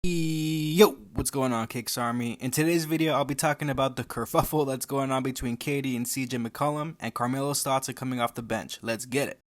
Yo, what's going on, Kicks Army? In today's video, I'll be talking about the kerfuffle that's going on between KD and CJ McCollum, and Carmelo's thoughts are coming off the bench. Let's get it.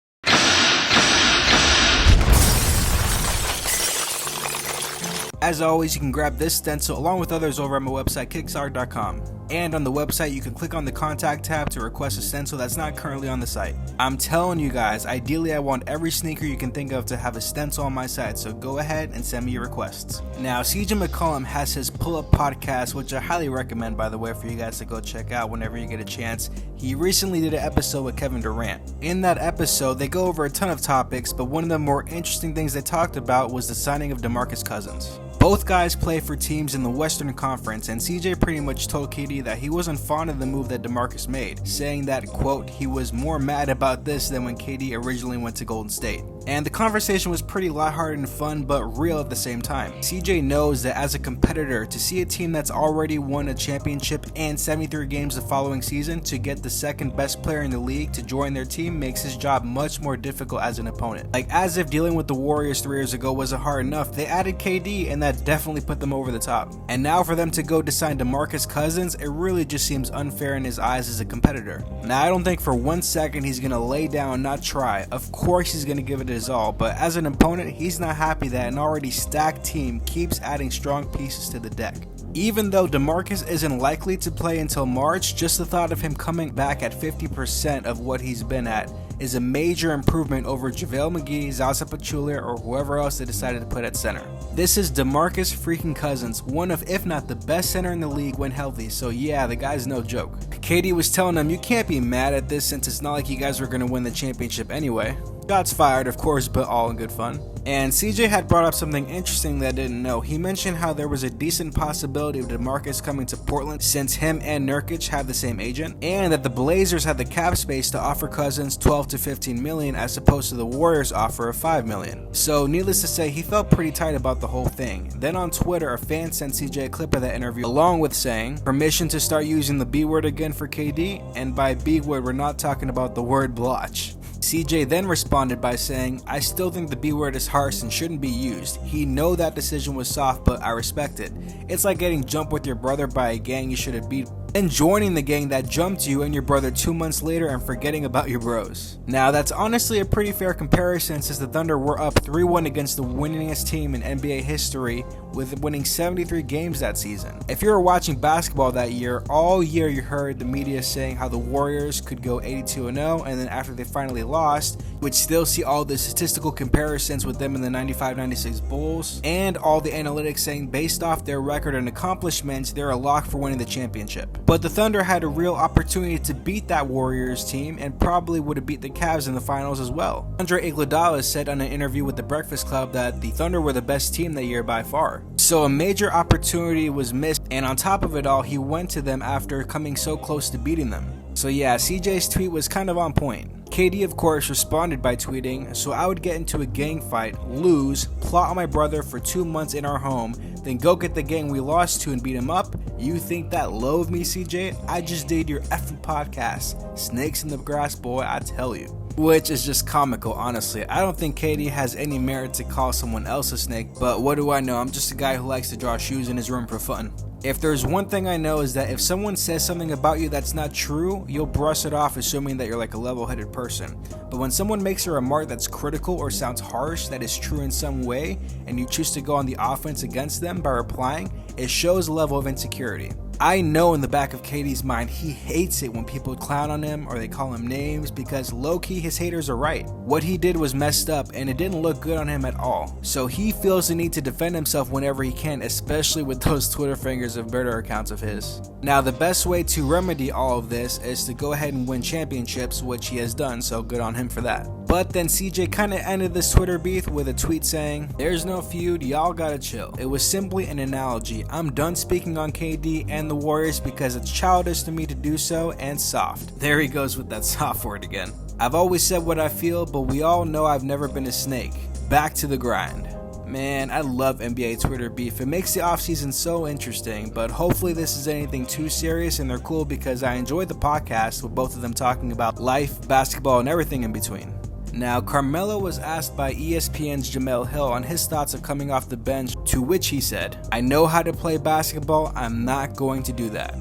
As always, you can grab this stencil along with others over at my website, KicksArt.com. And on the website, you can click on the contact tab to request a stencil that's not currently on the site. I'm telling you guys, ideally I want every sneaker you can think of to have a stencil on my site, so go ahead and send me your requests. Now, CJ McCollum has his pull-up podcast, which I highly recommend, by the way, for you guys to go check out whenever you get a chance. He recently did an episode with Kevin Durant. In that episode, they go over a ton of topics, but one of the more interesting things they talked about was the signing of DeMarcus Cousins. Both guys play for teams in the Western Conference, and CJ pretty much told KD that he wasn't fond of the move that DeMarcus made, saying that, quote, he was more mad about this than when KD originally went to Golden State. And the conversation was pretty lighthearted and fun, but real at the same time. CJ knows that as a competitor, to see a team that's already won a championship and 73 games the following season to get the second best player in the league to join their team makes his job much more difficult as an opponent. Like, as if dealing with the Warriors 3 years ago wasn't hard enough, they added KD and that definitely put them over the top. And now for them to go to sign DeMarcus Cousins, it really just seems unfair in his eyes as a competitor. Now, I don't think for 1 second he's gonna lay down and not try. Of course he's gonna give it his all, but as an opponent, he's not happy that an already stacked team keeps adding strong pieces to the deck. Even though DeMarcus isn't likely to play until March, just the thought of him coming back at 50% of what he's been at is a major improvement over JaVale McGee, Zaza Pachulia, or whoever else they decided to put at center. This is DeMarcus freaking Cousins, one of, if not the best center in the league when healthy, so yeah, the guy's no joke. KD was telling him, you can't be mad at this since it's not like you guys were going to win the championship anyway. Shots fired, of course, but all in good fun. And CJ had brought up something interesting that I didn't know. He mentioned how there was a decent possibility of DeMarcus coming to Portland since him and Nurkic have the same agent, and that the Blazers had the cap space to offer Cousins 12 to 15 million as opposed to the Warriors' offer of 5 million. So needless to say, he felt pretty tight about the whole thing. Then on Twitter, a fan sent CJ a clip of that interview along with saying, permission to start using the B word again for KD, and by B word we're not talking about the word blotch. CJ then responded by saying, I still think the B word is harsh and shouldn't be used. He know that decision was soft, but I respect it. It's like getting jumped with your brother by a gang you should have beat, and joining the gang that jumped you and your brother 2 months later and forgetting about your bros. Now that's honestly a pretty fair comparison since the Thunder were up 3-1 against the winningest team in NBA history with winning 73 games that season. If you were watching basketball that year, all year you heard the media saying how the Warriors could go 82-0 and then after they finally lost, you would still see all the statistical comparisons with them in the 95-96 Bulls and all the analytics saying based off their record and accomplishments, they're a lock for winning the championship. But the Thunder had a real opportunity to beat that Warriors team and probably would have beat the Cavs in the finals as well. Andre Iguodala said on an interview with the Breakfast Club that the Thunder were the best team that year by far. So a major opportunity was missed, and on top of it all, he went to them after coming so close to beating them. So yeah, CJ's tweet was kind of on point. KD of course responded by tweeting, so I would get into a gang fight, lose, plot on my brother for 2 months in our home, then go get the gang we lost to and beat him up? You think that low of me, CJ? I just did your effing podcast. Snakes in the grass, boy, I tell you. Which is just comical, honestly. I don't think KD has any merit to call someone else a snake, but what do I know? I'm just a guy who likes to draw shoes in his room for fun. If there's one thing I know is that if someone says something about you that's not true, you'll brush it off assuming that you're like a level-headed person. But when someone makes a remark that's critical or sounds harsh that is true in some way, and you choose to go on the offense against them by replying, it shows a level of insecurity. I know in the back of KD's mind he hates it when people clown on him or they call him names because low-key his haters are right. What he did was messed up and it didn't look good on him at all. So he feels the need to defend himself whenever he can, especially with those Twitter fingers of murder accounts of his. Now the best way to remedy all of this is to go ahead and win championships, which he has done, so good on him for that. But then CJ kinda ended this Twitter beef with a tweet saying, there's no feud, y'all gotta chill. It was simply an analogy. I'm done speaking on KD and the Warriors because it's childish to me to do so and soft. There he goes with that soft word again. I've always said what I feel, but we all know I've never been a snake. Back to the grind. Man, I love NBA Twitter beef. It makes the offseason so interesting, but hopefully this is anything too serious and they're cool because I enjoyed the podcast with both of them talking about life, basketball, and everything in between. Now, Carmelo was asked by ESPN's Jamel Hill on his thoughts of coming off the bench, to which he said, "I know how to play basketball, I'm not going to do that."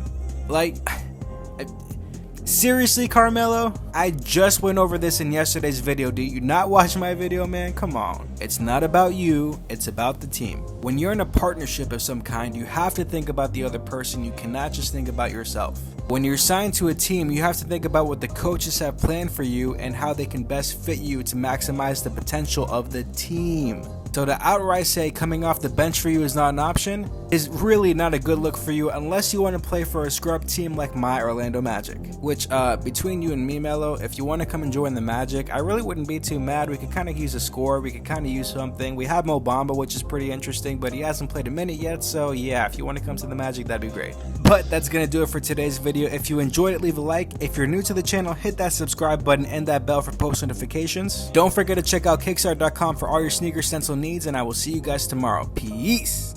Like, seriously, Carmelo? I just went over this in yesterday's video. Did you not watch my video, man? Come on. It's not about you, it's about the team. When you're in a partnership of some kind, you have to think about the other person. You cannot just think about yourself. When you're signed to a team, you have to think about what the coaches have planned for you and how they can best fit you to maximize the potential of the team. So to outright say coming off the bench for you is not an option is really not a good look for you unless you want to play for a scrub team like my Orlando Magic. Which, between you and me, Melo, if you want to come and join the Magic, I really wouldn't be too mad. We could kind of use a score. We could kind of use something. We have Mo Bamba, which is pretty interesting, but he hasn't played a minute yet. So yeah, if you want to come to the Magic, that'd be great. But that's going to do it for today's video. If you enjoyed it, leave a like. If you're new to the channel, hit that subscribe button and that bell for post notifications. Don't forget to check out KicksArt.com for all your sneaker stencil needs, and I will see you guys tomorrow. Peace!